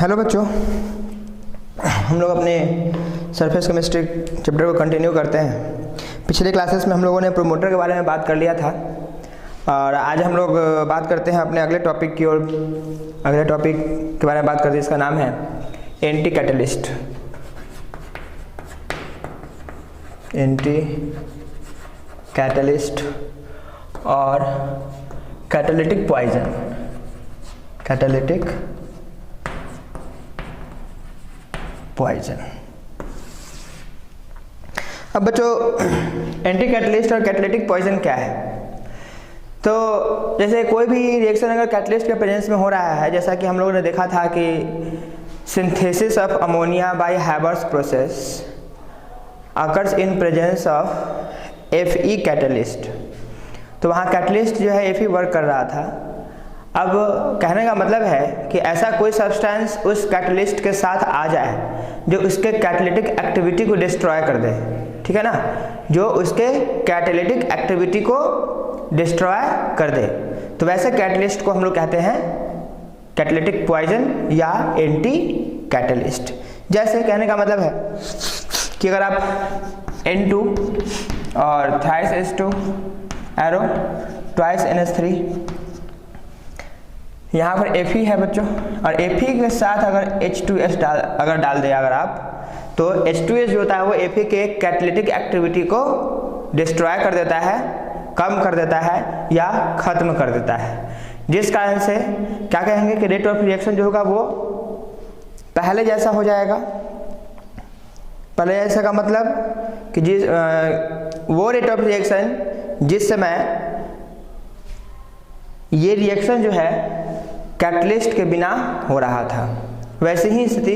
Hello बच्चों, हम लोग अपने सरफेस केमिस्ट्री चैप्टर को कंटिन्यू करते हैं। पिछले क्लासेस में हम लोगों ने प्रोमोटर के बारे में बात कर लिया था और आज हम लोग बात करते हैं अपने अगले टॉपिक की ओर। अगले टॉपिक के बारे में बात करते हैं, इसका नाम है एंटी कैटलिस्ट। एंटी कैटलिस्ट और कैटालिटिक पॉइजन। Catalytic poison. अब बच्चों, एंटी कैटलिस्ट और कैटालिटिक पॉइजन क्या है? तो जैसे कोई भी रिएक्शन अगर कैटलिस्ट के प्रेजेंस में हो रहा है, जैसा कि हम लोगों ने देखा था कि synthesis of ammonia bye Haber's process occurs in presence of Fe catalyst. तो वहाँ कैटलिस्ट जो है Fe वर्क कर रहा था। अब कहने का मतलब है कि ऐसा कोई सब्सटेंस उस कैटलिस्ट के साथ आ जाए जो उसके कैटालिटिक एक्टिविटी को डिस्ट्रॉय कर दे, ठीक है ना, जो उसके कैटालिटिक एक्टिविटी को डिस्ट्रॉय कर दे, तो वैसे कैटलिस्ट को हम लोग कहते हैं कैटालिटिक पॉइजन या एंटी कैटलिस्ट। जैसे कहने का मतलब है कि अगर आप N2 और thrice H2 arrow twice NH3, यहाँ पर Fe है बच्चों, और Fe के साथ अगर H2S डाल दे अगर आप, तो H2S जो होता है वो Fe के कैटालिटिक एक्टिविटी को डिस्ट्रॉय कर देता है, कम कर देता है या ख़त्म कर देता है। जिस कारण से क्या कहेंगे कि रेट ऑफ रिएक्शन जो होगा वो पहले जैसा हो जाएगा। पहले जैसा का मतलब कि वो रेट ऑफ रिएक्शन जिस समय ये रिएक्शन जो है कैटलिस्ट के बिना हो रहा था, वैसे ही स्थिति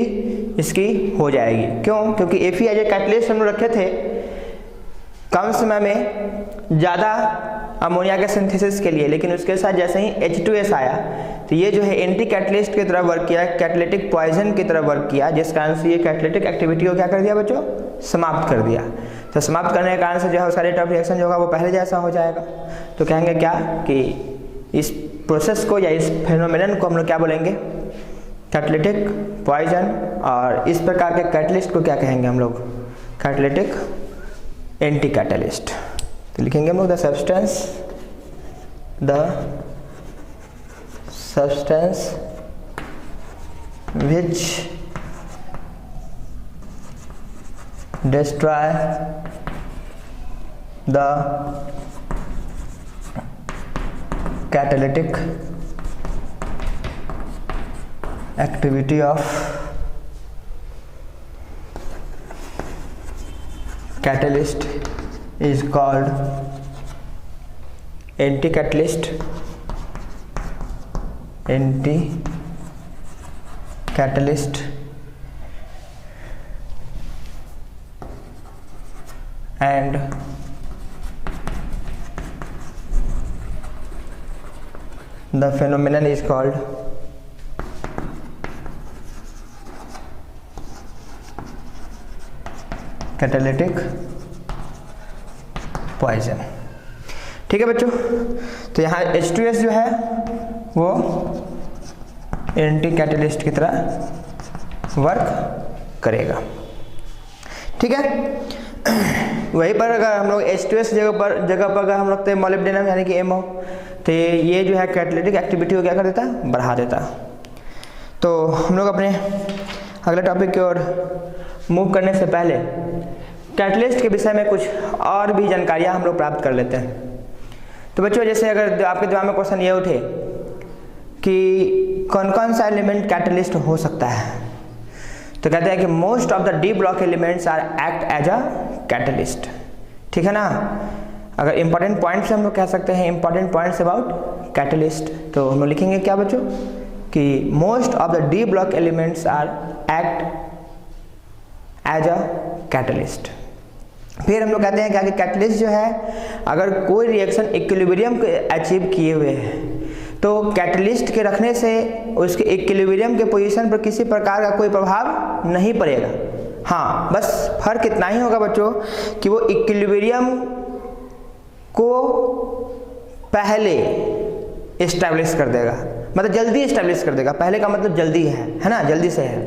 इसकी हो जाएगी। क्यों? क्योंकि Fe एज ए कैटलिस्ट हम लोग रखे थे कम समय में ज़्यादा अमोनिया के सिंथेसिस के लिए, लेकिन उसके साथ जैसे ही H2S आया तो ये जो है एंटी कैटलिस्ट की तरह वर्क किया, कैटालिटिक पॉइजन की तरह वर्क किया, जिस कारण से ये कैटालिटिक एक्टिविटी को क्या कर दिया बच्चों? समाप्त कर दिया। तो समाप्त करने के कारण से जो है उसका रेट ऑफ रिएक्शन जो होगा वो पहले जैसा हो जाएगा। तो कहेंगे क्या कि इस प्रोसेस को या इस फेनोमेनन को हम लोग क्या बोलेंगे? Catalytic poison. और इस प्रकार के कैटलिस्ट को क्या कहेंगे हम लोग? Catalytic anti catalyst. तो लिखेंगे हम लोग the substance which destroy the catalytic activity of catalyst is called anti-catalyst, anti-catalyst, and the phenomenon is called catalytic poison. ठीक है बच्चों, तो यहाँ H2S जो है वो एंटी कैटलिस्ट की तरह वर्क करेगा। ठीक है, वहीं पर अगर हम लोग H2S जगह पर अगर हम रखते हैं मॉलिब्डेनम यानी कि MO, तो ये जो है कैटालिटिक एक्टिविटी को क्या कर देता है? बढ़ा देता। तो हम लोग अपने अगले टॉपिक की ओर मूव करने से पहले कैटलिस्ट के विषय में कुछ और भी जानकारियाँ हम लोग प्राप्त कर लेते हैं। तो बच्चों, जैसे अगर आपके दिमाग में क्वेश्चन ये उठे कि कौन कौन सा एलिमेंट कैटलिस्ट हो सकता है, तो कहते हैं कि most of the D block elements are act as a catalyst. ठीक है ना? अगर इंपॉर्टेंट पॉइंट्स हम लोग कह सकते हैं, इंपॉर्टेंट पॉइंट्स अबाउट कैटलिस्ट, तो हम लोग लिखेंगे क्या बच्चों कि most of the D block elements are act as a catalyst. फिर हम लोग कहते हैं क्या कि कैटलिस्ट जो है अगर कोई रिएक्शन इक्विलिब्रियम को अचीव किए हुए है, तो कैटलिस्ट के रखने से उसके इक्विलिब्रियम के पोजीशन पर किसी प्रकार का कोई प्रभाव नहीं पड़ेगा। हाँ, बस फर्क इतना ही होगा बच्चों कि वो इक्विलिब्रियम को पहले इस्टेब्लिश कर देगा। मतलब जल्दी इस्टेब्लिश कर देगा। पहले का मतलब जल्दी है ना, जल्दी से है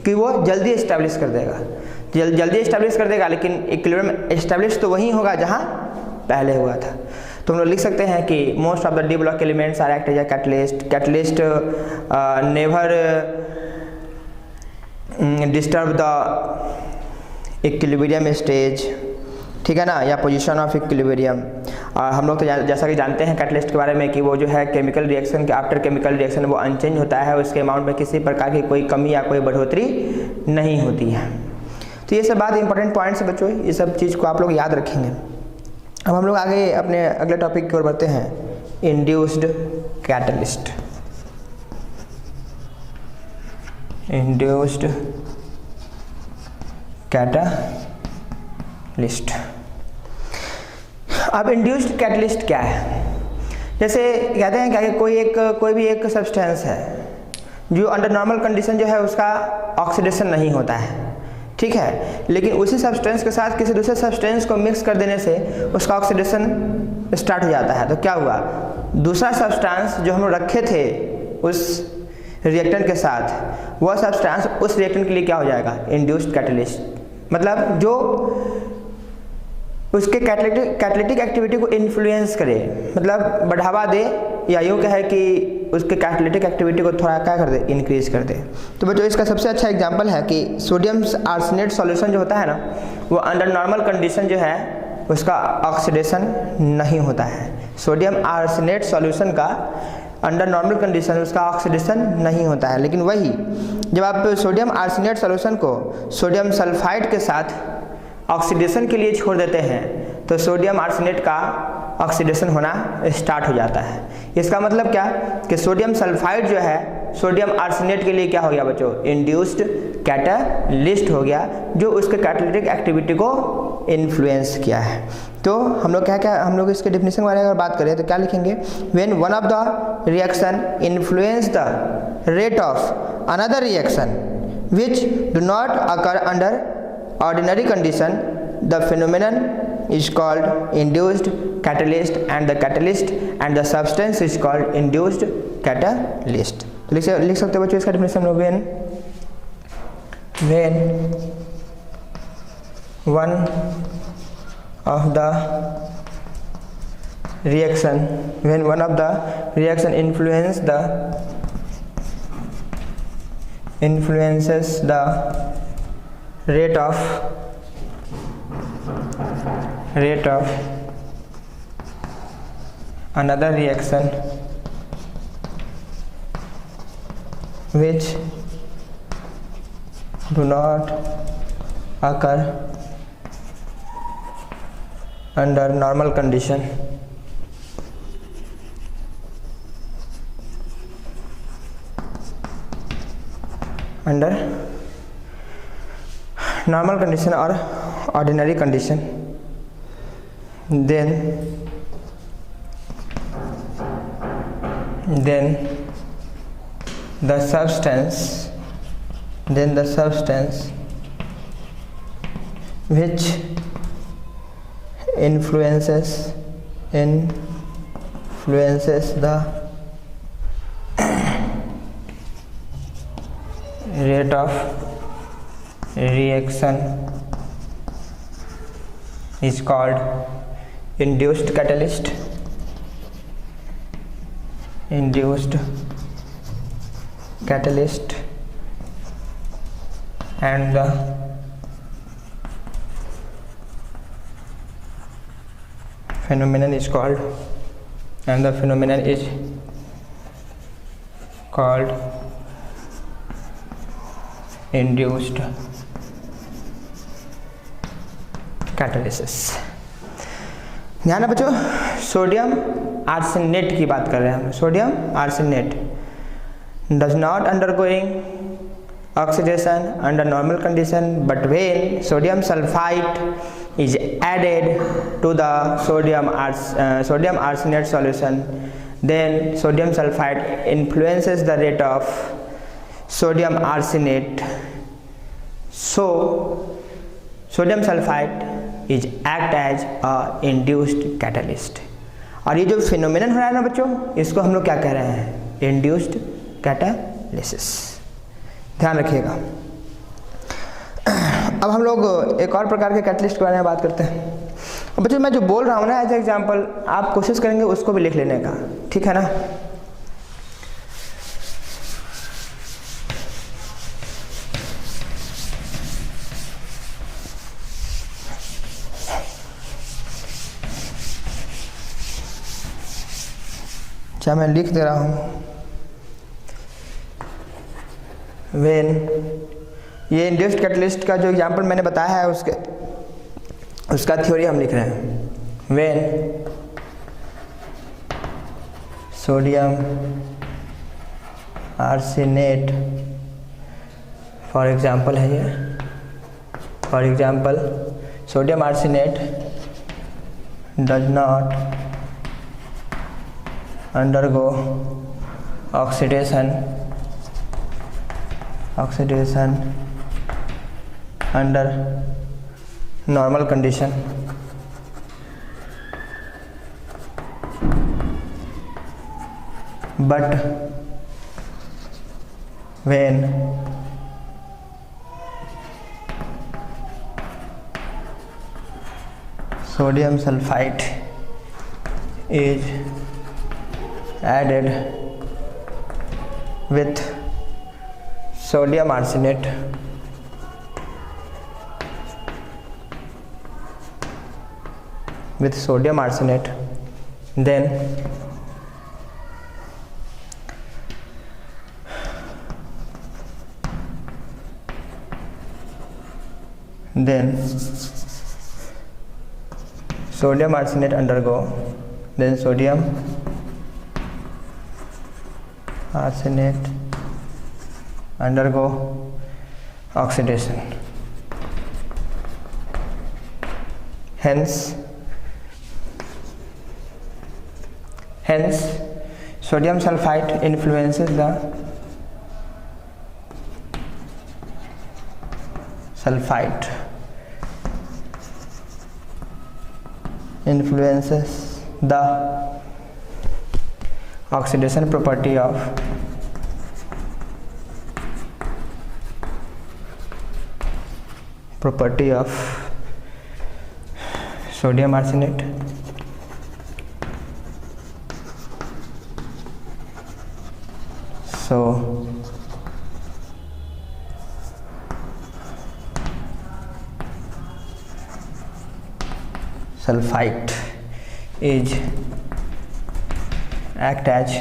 कि वो जल्दी इस्टेब्लिश कर देगा, जल्दी इस्टेब्लिश कर देगा, लेकिन इक्विलिब्रियम इस्टेब्लिश तो वहीं होगा जहाँ पहले हुआ था। तो हम लोग लिख सकते हैं कि most of the D block elements are act as a catalyst never disturb the equilibrium stage, ठीक है ना, या पोजीशन ऑफ इक्विलिब्रियम। हम लोग तो जैसा कि जानते हैं कैटलिस्ट के बारे में कि वो जो है केमिकल रिएक्शन के आफ्टर केमिकल रिएक्शन वो अनचेंज होता है, उसके अमाउंट में किसी प्रकार की कोई कमी या कोई बढ़ोतरी नहीं होती है। तो ये सब बात इंपॉर्टेंट पॉइंट्स बच्चों, ये सब चीज़ को आप लोग याद रखेंगे। अब हम लोग आगे अपने अगले टॉपिक की ओर बढ़ते हैं, इंड्यूस्ड कैटलिस्ट। Induced catalyst. अब इंड्यूस्ड कैटलिस्ट क्या है? जैसे कहते हैं क्या कि कोई भी एक सब्सटेंस है जो अंडर नॉर्मल कंडीशन जो है उसका ऑक्सीडेशन नहीं होता है, ठीक है, लेकिन उसी सब्सटेंस के साथ किसी दूसरे सब्सटेंस को मिक्स कर देने से उसका ऑक्सीडेशन स्टार्ट हो जाता है। तो क्या हुआ, दूसरा सब्सटेंस जो हम लोग रखे थे उस रिएक्टेंट के साथ, वह सब्सटेंस उस रिएक्टेंट के लिए क्या हो जाएगा, इंड्यूस्ड कैटलिस्ट। मतलब जो उसके कैटलिटिक एक्टिविटी को इन्फ्लुएंस करे, मतलब बढ़ावा दे, या यूँ कहे कि उसके कैटलिटिक एक्टिविटी को थोड़ा क्या कर दे, इंक्रीज कर दे। तो बच्चों इसका सबसे अच्छा एग्जांपल है कि सोडियम आर्सेनेट सॉल्यूशन जो होता है ना, वो अंडर नॉर्मल कंडीशन जो है उसका ऑक्सीडेशन नहीं होता है। सोडियम आर्सेनेट सॉल्यूशन का अंडर नॉर्मल कंडीशन उसका ऑक्सीडेशन नहीं होता है, लेकिन वही जब आप सोडियम आर्सेनेट सॉल्यूशन को सोडियम सल्फाइड के साथ ऑक्सीडेशन के लिए छोड़ देते हैं तो सोडियम आर्सेनेट का ऑक्सीडेशन होना स्टार्ट हो जाता है। इसका मतलब क्या कि सोडियम सल्फाइड जो है सोडियम आर्सेनेट के लिए क्या हो गया बच्चों, इंड्यूस्ड कैटलिस्ट हो गया, जो उसके कैटलिटिक एक्टिविटी को इन्फ्लुएंस किया है। तो हम लोग हम लोग इसके डेफिनेशन के बारे में अगर बात करें तो क्या लिखेंगे, when one of the reaction influence the rate of another reaction which do not occur under ordinary condition, the phenomenon is called induced catalyst and the catalyst and the substance is called induced catalyst। तो लिख सकते हो बच्चों इसका definition, when one of the reaction influences the rate of another reaction which do not occur under normal condition, under normal condition or ordinary condition, then the substance which influences the rate of reaction is called induced catalyst, and the phenomenon is called induced catalysis. ध्यान है बच्चों, sodium arsenate की बात कर रहे हैं हम। Sodium arsenate does not undergoing oxidation under normal condition, but when sodium sulfide is added to the sodium arsenate solution, then sodium sulfide influences the rate of sodium arsenate, so sodium sulfide is act as a induced catalyst। और ये जो phenomenon हो रहा है ना बच्चों, इसको हम लोग क्या कह रहे हैं, इंड्यूस्ड कैटालिसिस, ध्यान रखिएगा। अब हम लोग एक और प्रकार के कैटलिस्ट के बारे में बात करते हैं। अब बच्चों मैं जो बोल रहा हूँ ना एज एग्जाम्पल, आप कोशिश करेंगे उसको भी लिख लेने का, ठीक है ना। अच्छा मैं लिख दे रहा हूँ। वेन, ये इंड्यूस्ड कैटलिस्ट का जो एग्जाम्पल मैंने बताया है उसका थ्योरी हम लिख रहे हैं। When sodium arsenate, for example है ये, for example sodium arsenate does not undergo oxidation under normal condition, but when sodium sulfite is added with sodium arsenate, then sodium arsenate undergo oxidation. Hence sodium sulfite influences the oxidation property of sodium arsenate. So sulfite is act as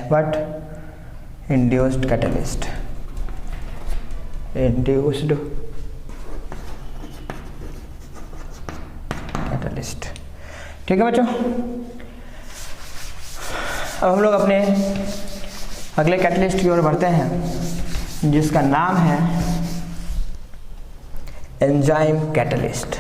what? Induced catalyst. ठीक है बच्चों। अब हम लोग अपने अगले catalyst की ओर बढ़ते हैं जिसका नाम है एंजाइम कैटलिस्ट।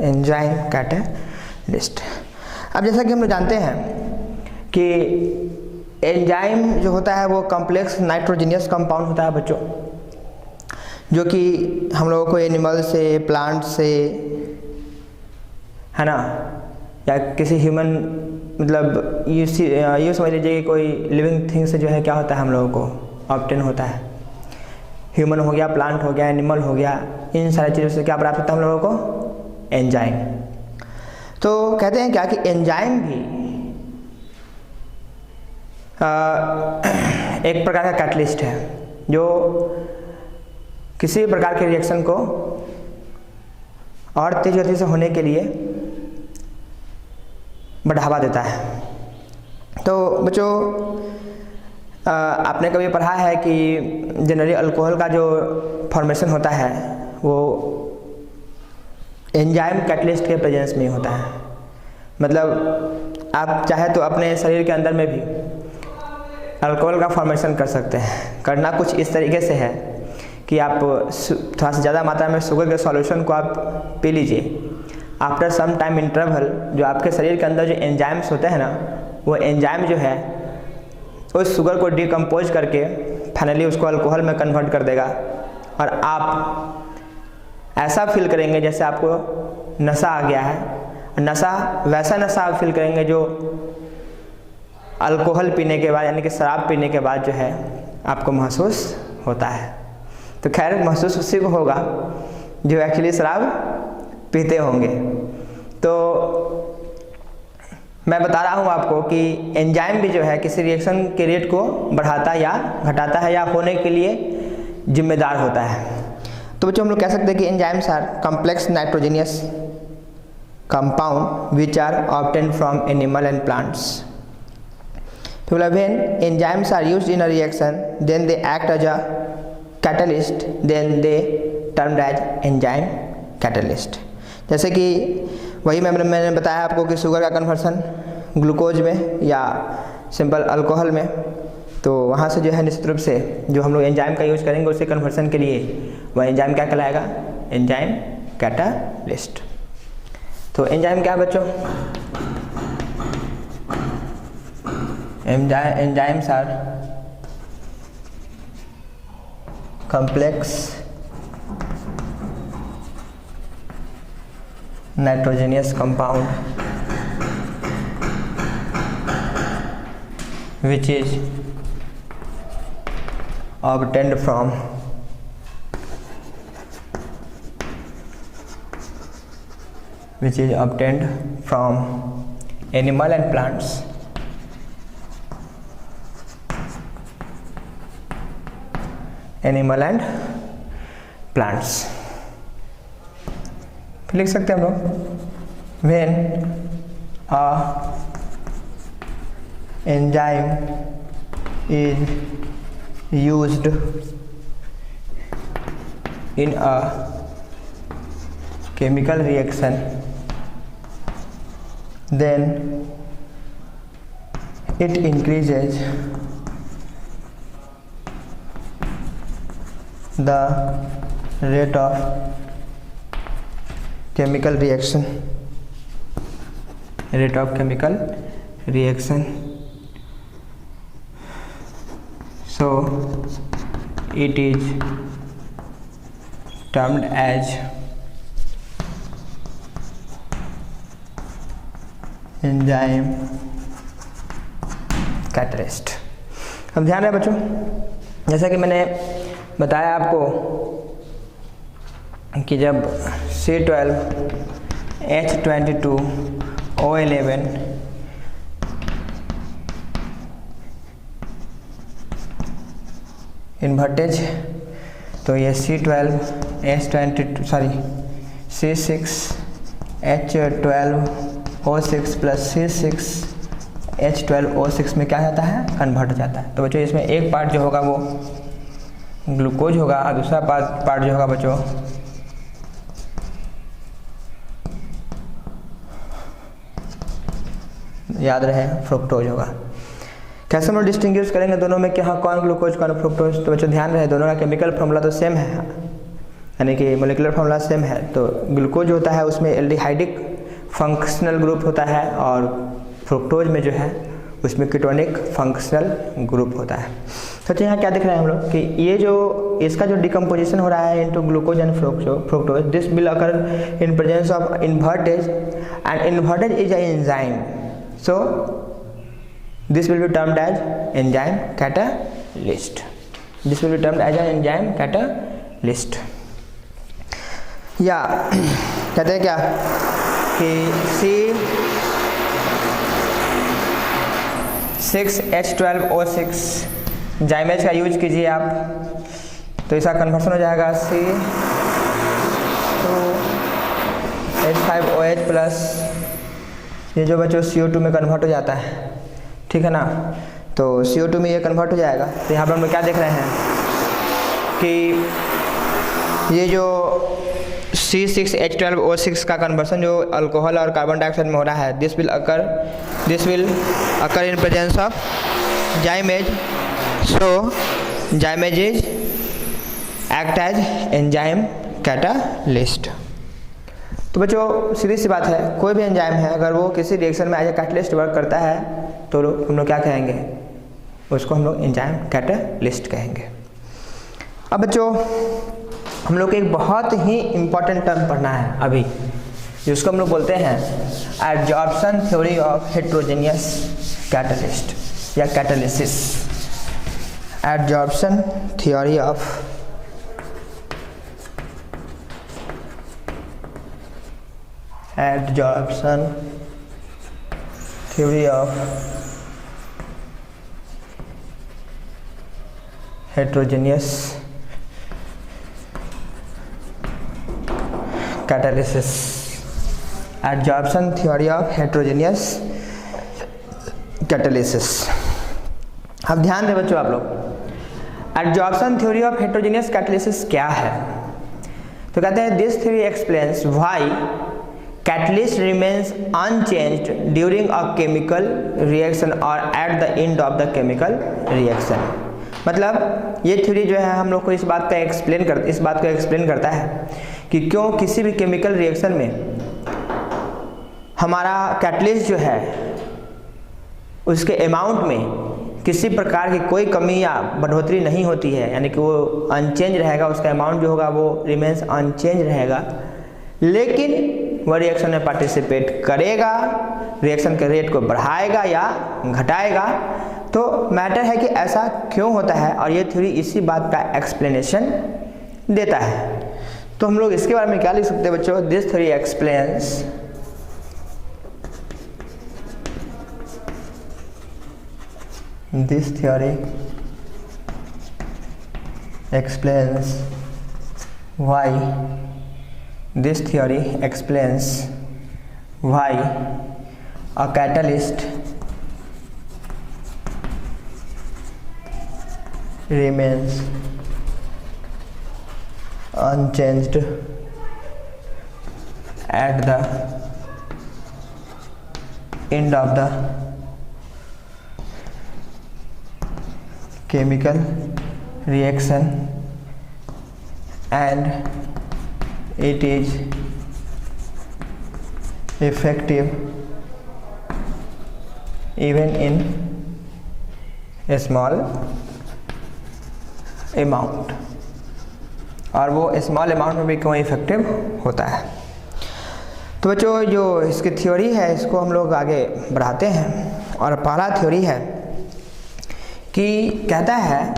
Enzyme catalyst. अब जैसा कि हम लोग जानते हैं कि एंजाइम जो होता है वो कॉम्प्लेक्स नाइट्रोजीनियस कंपाउंड होता है बच्चों, जो कि हम लोगों को एनिमल से, प्लांट से, है ना, या किसी ह्यूमन, मतलब ये समझ लीजिए कि कोई लिविंग थिंग से जो है क्या होता है हम लोगों को ऑब्टेन होता है। ह्यूमन हो गया, प्लांट हो गया, एनिमल हो गया, इन सारी चीज़ों से क्या प्राप्त होता है हम लोगों को? एंजाइम। तो कहते हैं क्या कि एंजाइम भी एक प्रकार का कैटलिस्ट है जो किसी भी प्रकार के रिएक्शन को और तेज गति से होने के लिए बढ़ावा देता है। तो बच्चों आपने कभी पढ़ा है कि जनरली अल्कोहल का जो फॉर्मेशन होता है वो एंजाइम कैटलिस्ट के प्रेजेंस में ही होता है। मतलब आप चाहे तो अपने शरीर के अंदर में भी अल्कोहल का फॉर्मेशन कर सकते हैं। करना कुछ इस तरीके से है कि आप थोड़ा सा ज़्यादा मात्रा में शुगर के सॉल्यूशन को आप पी लीजिए। आफ्टर सम टाइम इंटरवल जो आपके शरीर के अंदर जो एंजाइम्स होते हैं ना, वो एंजाइम जो है उस शुगर को डिकम्पोज करके फाइनली उसको अल्कोहल में कन्वर्ट कर देगा और आप ऐसा फील करेंगे जैसे आपको नशा आ गया है। वैसा नशा आप फील करेंगे जो अल्कोहल पीने के बाद यानी कि शराब पीने के बाद जो है आपको महसूस होता है। तो खैर महसूस उसी को होगा जो एक्चुअली शराब पीते होंगे। तो मैं बता रहा हूँ आपको कि एंजाइम भी जो है किसी रिएक्शन के रेट को बढ़ाता या घटाता है या होने के लिए जिम्मेदार होता है। तो बच्चों हम लोग कह सकते हैं कि enzymes are complex nitrogenous compound which are obtained from animal and plants. तो when enzymes are used in a reaction then they act as a catalyst, then they termed as enzyme catalyst। जैसे कि वही मैंने बताया आपको कि sugar का conversion glucose में या सिंपल अल्कोहल में, तो वहाँ से जो है निश्चित रूप से जो हम लोग एंजाइम का यूज करेंगे उसके कन्वर्सन के लिए वह एंजाइम क्या कहलाएगा, एंजाइम कैटालिस्ट। तो एंजाइम क्या है बच्चों, enzymes are complex nitrogenous compound which is obtained from animal and plants। Animal and plants लिख सकते हैं हम लोग। When a enzyme is used in a chemical reaction then it increases the rate of chemical reaction, so it is termed as enzyme catalyst। अब ध्यान रहे बच्चों, जैसा कि मैंने बताया आपको कि जब C12H22O11 इन्वर्टेज, तो ये C6H12O6 प्लस C6H12O6 में क्या जाता है, कन्वर्ट हो जाता है। तो बच्चों इसमें एक पार्ट जो होगा वो ग्लूकोज होगा और दूसरा पार्ट जो होगा बच्चों याद रहे फ्रुक्टोज होगा। कैसे हम लोग डिस्टिंग्विश करेंगे दोनों में कि हाँ कौन ग्लूकोज कौन फ्रुक्टोज, तो बच्चों ध्यान रहे दोनों का केमिकल फॉर्मूला तो सेम है, यानी कि मोलिकुलर फॉर्मूला सेम है। तो ग्लूकोज होता है उसमें एल्डिहाइडिक फंक्शनल ग्रुप होता है और फ्रुक्टोज में जो है उसमें कीटोनिक फंक्शनल ग्रुप होता है। तो यहाँ क्या दिख रहा है हम लोग कि ये जो इसका जो डिकम्पोजिशन हो रहा है into glucose and fructose, this will occur in presence of invertase and invertase is a enzyme, so this will be termed as enzyme catalyst. This will be termed as an enzyme catalyst. या कहते हैं क्या कि C6H12O6 जाइमेज का use कीजिए आप, तो इसका कन्वर्सन हो जाएगा C2H5OH प्लस ये जो बच्चों CO2 में कन्वर्ट हो जाता है, ठीक है ना। तो CO2 में ये कन्वर्ट हो जाएगा। तो यहाँ पर हम लोग क्या देख रहे हैं कि ये जो C6H12O6 का कन्वर्सन जो अल्कोहल और कार्बन डाइऑक्साइड में हो रहा है, this will occur in presence of zymase, so zymase is act as enzyme catalyst. तो बच्चों सीधी सी बात है, कोई भी एंजाइम है अगर वो किसी रिएक्शन में एज ए कैटालिस्ट वर्क करता है तो हम लोग क्या कहेंगे, उसको हम लोग एंजाइम कैटालिस्ट कहेंगे। अब बच्चों हम लोग को एक बहुत ही इम्पोर्टेंट टर्म पढ़ना है अभी, जिसको हम लोग बोलते हैं adsorption theory of heterogeneous catalyst या catalysis. Adsorption theory of heterogeneous catalysis। Adsorption theory of heterogeneous catalysis। अब ध्यान दें बच्चों आप लोग, adsorption theory of heterogeneous catalysis क्या है? तो कहते हैं this theory explains why catalyst remains unchanged during a chemical reaction और at the end of the chemical reaction. मतलब ये थ्योरी जो है हम लोग को इस बात को एक्सप्लेन करता है कि क्यों किसी भी केमिकल रिएक्शन में हमारा कैटलिस्ट जो है उसके अमाउंट में किसी प्रकार की कोई कमी या बढ़ोतरी नहीं होती है, यानी कि वो अनचेंज रहेगा, उसका अमाउंट जो होगा वो रिमेन्स अनचेंज रहेगा, लेकिन वह रिएक्शन में पार्टिसिपेट करेगा, रिएक्शन के रेट को बढ़ाएगा या घटाएगा। तो मैटर है कि ऐसा क्यों होता है, और ये थ्योरी इसी बात का एक्सप्लेनेशन देता है। तो हम लोग इसके बारे में क्या लिख सकते हैं बच्चों? This theory explains why a catalyst remains unchanged at the end of the chemical reaction and it is effective even in a small amount। और वो स्मॉल अमाउंट में भी क्यों इफेक्टिव होता है। तो बच्चों जो इसकी थ्योरी है इसको हम लोग आगे बढ़ाते हैं, और पहला थ्योरी है कि कहता है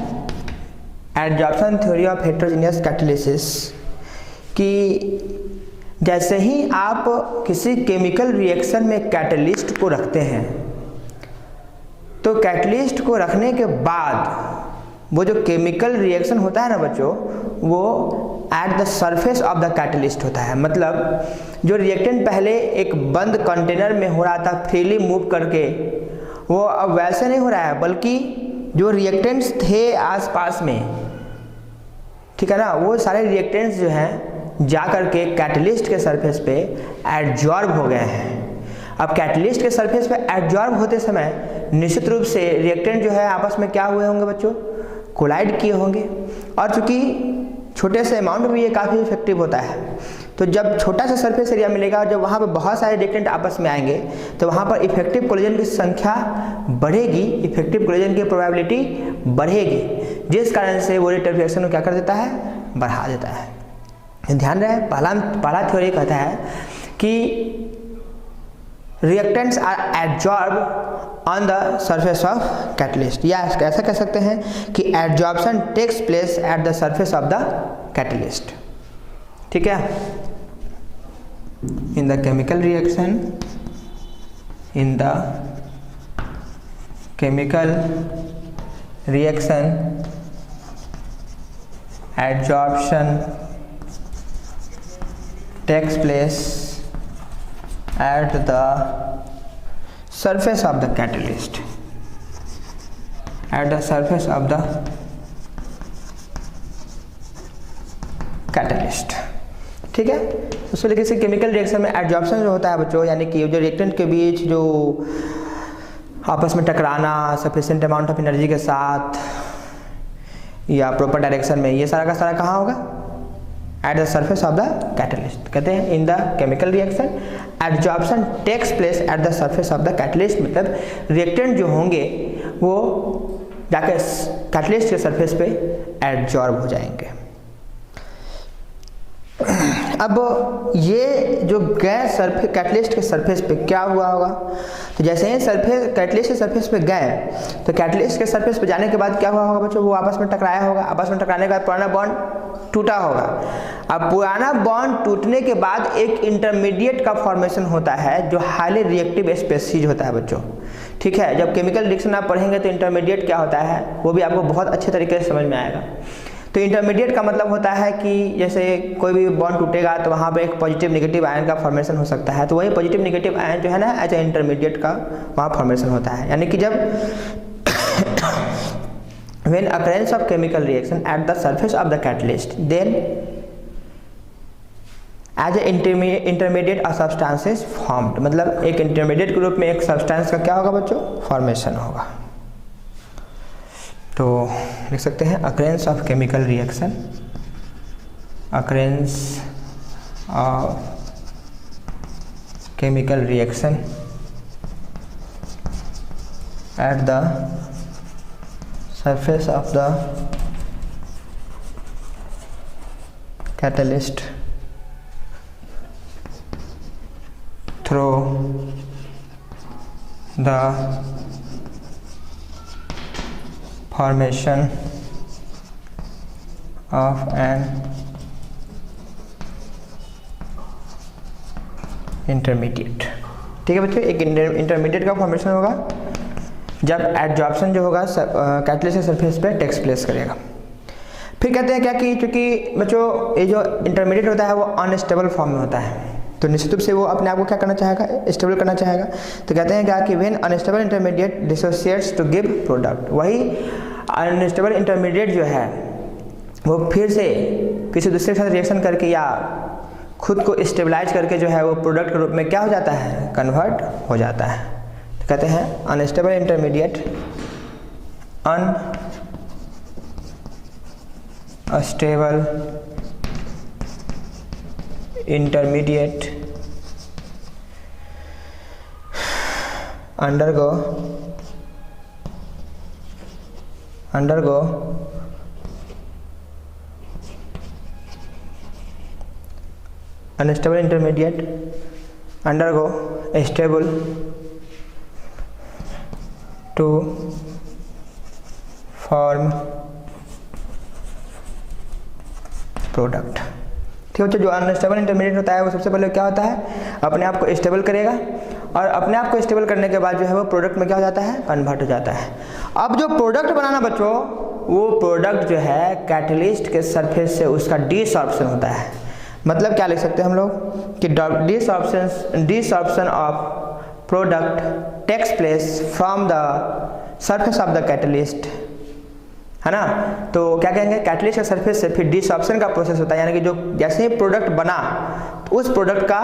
adsorption theory of heterogeneous catalysis कि जैसे ही आप किसी केमिकल रिएक्शन में कैटलिस्ट को रखते हैं, तो कैटलिस्ट को रखने के बाद वो जो केमिकल रिएक्शन होता है ना बच्चों, वो eight the surface of the catalyst होता है। मतलब जो रिएक्टेंट पहले एक बंद कंटेनर में हो रहा था फ्रीली मूव करके, वो अब वैसे नहीं हो रहा है, बल्कि जो रिएक्टेंट्स थे आसपास में, ठीक है ना, वो सारे रिएक्टेंट्स जो हैं जा करके कैटलिस्ट के सरफेस पे एडजॉर्ब हो गए हैं। अब कैटलिस्ट के सरफेस पे एडजॉर्ब होते समय निश्चित रूप से रिएक्टेंट जो है आपस में क्या हुए होंगे बच्चों? कोलाइड किए होंगे। और चूंकि छोटे से अमाउंट में ये काफ़ी इफेक्टिव होता है, तो जब छोटा सा सरफेस एरिया मिलेगा, जब वहाँ पर बहुत सारे रिएक्टेंट आपस में आएंगे, तो वहाँ पर इफेक्टिव कोलिजन की संख्या बढ़ेगी, इफेक्टिव कोलिजन की प्रोबेबिलिटी बढ़ेगी, जिस कारण से वो रेट ऑफ रिएक्शन को क्या कर देता है? बढ़ा देता है। ध्यान रहे, पहला थ्योरी कहता है कि reactants are adsorb on the surface of catalyst, या ऐसा कह सकते हैं कि adsorption takes place at the surface of the catalyst. ठीक है, in the chemical reaction, in the chemical reaction adsorption takes place at the surface of the catalyst, at the surface of the catalyst। ठीक है, उसको लेके से chemical reaction में adsorption जो होता है बच्चों, यानी कि जो रिएक्टेंट के बीच जो आपस में टकराना सफिशिएंट अमाउंट ऑफ एनर्जी के साथ या प्रॉपर डायरेक्शन में, ये सारा का सारा कहाँ होगा? At the surface of the catalyst. कहते हैं in the chemical reaction adsorption takes place at the surface of the catalyst, मतलब रिएक्टेंट जो होंगे वो जाकर कैटलिस्ट के सरफेस पे एडजॉर्ब हो जाएंगे। अब ये जो गए सरफेस कैटलिस्ट के सरफेस पे क्या हुआ होगा, तो जैसे ही सरफेस कैटलिस्ट के सरफेस पे गए तो कैटलिस्ट के सरफेस पे जाने के बाद क्या हुआ होगा बच्चों, वो आपस में टकराया होगा, आपस में टकराने के बाद पुराना बॉन्ड टूटा होगा। अब पुराना बॉन्ड टूटने के बाद एक इंटरमीडिएट का फॉर्मेशन होता है जो हाईली रिएक्टिव स्पेसीज होता है बच्चों, ठीक है। जब केमिकल रिएक्शन आप पढ़ेंगे तो इंटरमीडिएट क्या होता है वो भी आपको बहुत अच्छे तरीके से समझ में आएगा। तो इंटरमीडिएट का मतलब होता है कि जैसे कोई भी बॉन्ड टूटेगा तो वहाँ पे एक पॉजिटिव नेगेटिव आयन का फॉर्मेशन हो सकता है, तो वही पॉजिटिव नेगेटिव आयन जो है ना एज ए इंटरमीडिएट का वहाँ फॉर्मेशन होता है। यानी कि जब when occurrence of chemical reaction at the surface of the catalyst then as a intermediate a substance is formed, मतलब एक इंटरमीडिएट के रूप में एक सब्सटेंस का क्या होगा बच्चों, फॉर्मेशन होगा। तो लिख सकते हैं occurrence of chemical reaction, occurrence of chemical reaction at the surface of the catalyst through the formation of an intermediate। ठीक है बच्चों, एक इंटरमीडिएट का फॉर्मेशन होगा जब एडजॉर्प्शन जो होगा कैटलिस्ट के सरफेस पे टेक्स प्लेस करेगा। फिर कहते हैं क्या कि चूंकि बच्चों ये जो इंटरमीडिएट होता है वो अनस्टेबल फॉर्म में होता है, तो निश्चित रूप से वो अपने आप को क्या करना चाहेगा, स्टेबल करना चाहेगा। तो कहते हैं क्या कि when unstable intermediate dissociates to give product, वही अनस्टेबल इंटरमीडिएट जो है वो फिर से किसी दूसरे के साथ रिएक्शन करके या खुद को स्टेबलाइज करके जो है वो प्रोडक्ट के रूप में क्या हो जाता है, कन्वर्ट हो जाता है। तो कहते हैं unstable intermediate unstable intermediate undergo unstable intermediate undergo stable to form product। ठीक है, जो अनस्टेबल इंटरमीडिएट होता है वो सबसे पहले क्या होता है, अपने आप को स्टेबल करेगा और अपने आप को स्टेबल करने के बाद जो है वो प्रोडक्ट में क्या हो जाता है, कन्वर्ट हो जाता है। अब जो प्रोडक्ट बनाना बच्चों, वो प्रोडक्ट जो है कैटलिस्ट के सरफेस से उसका डिसॉर्प्शन होता है। मतलब क्या लिख सकते हैं हम लोग कि desorption of product takes place from the surface of the catalyst, है ना। तो क्या कहेंगे, कैटलिस्ट के सरफेस से फिर डिसॉर्प्शन का प्रोसेस होता है, यानी कि जो जैसे ही प्रोडक्ट बना तो उस प्रोडक्ट का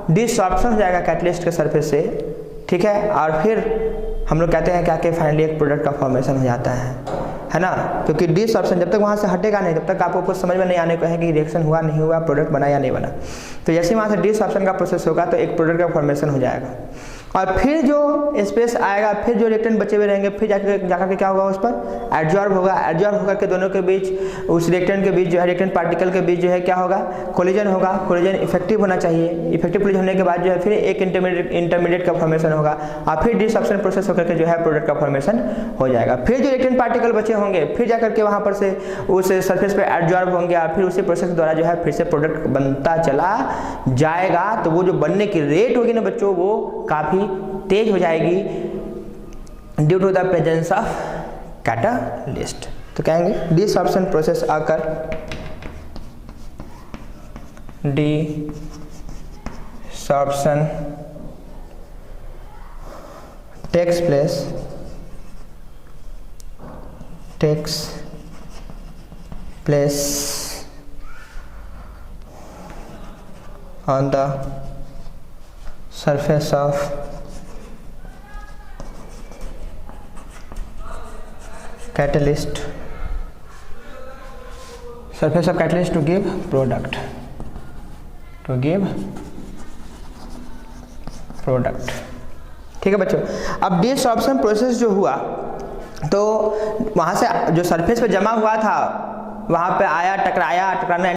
डिसॉर्प्शन हो जाएगा कैटलिस्ट के सरफेस से, ठीक है। और फिर हम लोग कहते हैं क्या कि फाइनली एक प्रोडक्ट का फॉर्मेशन हो जाता है ना। क्योंकि डिसऑर्प्शन जब तक वहाँ से हटेगा नहीं तब तक आपको कुछ समझ में नहीं आने को है कि रिएक्शन हुआ नहीं हुआ, प्रोडक्ट बना या नहीं बना। तो जैसे ही वहाँ से डिसऑर्प्शन का प्रोसेस होगा तो एक प्रोडक्ट का फॉर्मेशन हो जाएगा और फिर जो स्पेस आएगा, फिर जो रिएक्टेंट बचे हुए रहेंगे, फिर जाकर के क्या होगा, उस पर एडजॉर्ब होगा। एडजॉर्ब होकर के दोनों के बीच, उस रिएक्टेंट के बीच जो है, रिएक्टेंट पार्टिकल के बीच जो है क्या होगा, कोलिजन होगा। कोलिजन इफेक्टिव होना चाहिए। इफेक्टिव कोलिजन होने के बाद जो है फिर एक इंटरमीडिएट का फॉर्मेशन होगा और फिर डिसऑर्प्शन प्रोसेस होकर के जो है प्रोडक्ट का फॉर्मेशन हो जाएगा। फिर जो रिएक्टेंट पार्टिकल बचे होंगे फिर जाकर के वहाँ पर से उस सरफेस पे एडजॉर्ब होंगे और फिर उसी प्रोसेस द्वारा जो है फिर से प्रोडक्ट बनता चला जाएगा। तो वो जो बनने की रेट होगी ना बच्चों, वो काफ़ी तेज हो जाएगी due to the presence of catalyst. तो कहेंगे डिसऑर्प्शन प्रोसेस आकर desorption takes place on the surface of catalyst to give product, ठीक है बच्चों। अब डिसऑर्प्शन प्रोसेस जो हुआ तो वहाँ से जो सरफेस पे जमा हुआ था वहाँ पे आया, टकराना